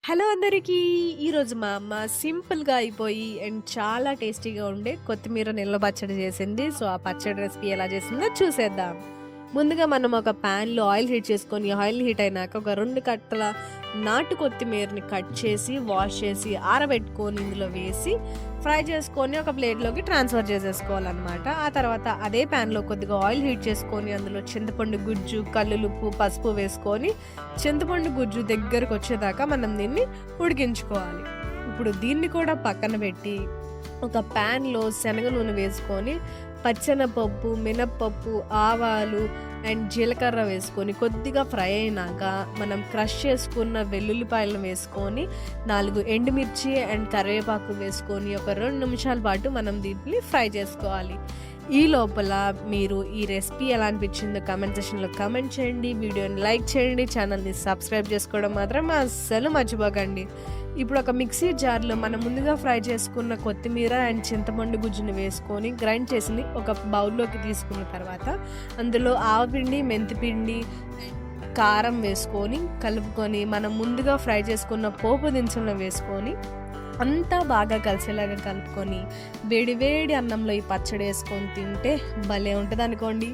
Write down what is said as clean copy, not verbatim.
Hello అందరికీ! ఈరోజు మా అమ్మ సింపుల్‌గా అయిపోయి అండ్ చాలా టేస్టీగా ఉండే కొత్తిమీర నిల్వ పచ్చడి చేసింది. సో, ఆ పచ్చడి రెసిపీ ఎలా చేసిందో చూసేద్దాం. ముందుగా మనం ఒక ప్యాన్‌లో ఆయిల్ హీట్ చేసుకొని, ఆయిల్ హీట్ అయినాక ఒక 2 కట్టల నాటు కొత్తిమీరని కట్ చేసి, వాష్ చేసి, ఆరబెట్టుకొని ఇందులో వేసి, ఫ్రై చేసుకొని ఒక ప్లేట్‌లోకి ట్రాన్స్‌ఫర్ చేసేసుకోవాలనమాట. ఆ తర్వాత అదే ప్యాన్‌లో కొద్దిగా ఆయిల్ హీట్ చేసుకొని, అందులో చింతపండు గుజ్జు, కల్లులుప్పు, పసుపు వేసుకొని, చింతపండు గుజ్జు దగ్గరకొచ్చేదాకా మనం దీన్ని ఉడికించుకోవాలి. ఇప్పుడు దీన్ని కూడా పక్కన పెట్టి, ఒక ప్యాన్‌లో శనగ నూనె వేసుకొని, పచ్చెనపప్పు, మినప్పప్పు, ఆవాలు అండ్ జీలకర్ర వేసుకొని కొద్దిగా ఫ్రై అయినాక మనం క్రష్ చేసుకున్న వెల్లుల్లిపాయలను వేసుకొని 4 ఎండుమిర్చి అండ్ కరివేపాకు వేసుకొని ఒక 2 నిమిషాల పాటు మనం దీన్ని ఫ్రై చేసుకోవాలి. ఈ లోపల మీరు ఈ రెసిపీ ఎలా అనిపించిందో కామెంట్ సెక్షన్‌లో కామెంట్ చేయండి. వీడియోని లైక్ చేయండి. ఛానల్‌ని సబ్స్క్రైబ్ చేసుకోవడం మాత్రం అస్సలు మర్చిపోకండి. ఇప్పుడు ఒక మిక్సీ జార్‌లో మనం ముందుగా ఫ్రై చేసుకున్న కొత్తిమీర అండ్ చింతపండు గుజ్జుని వేసుకొని గ్రైండ్ చేసింది ఒక బౌల్‌లోకి తీసుకున్న తర్వాత అందులో ఆవపిండి, మెంతిపిండి, కారం వేసుకొని కలుపుకొని మనం ముందుగా ఫ్రై చేసుకున్న పోపు దినుసులను వేసుకొని అంతా బాగా కలిసేలాగా కలుపుకొని వేడి వేడి అన్నంలో ఈ పచ్చడి వేసుకొని తింటే భలే ఉంటదనుకోండి.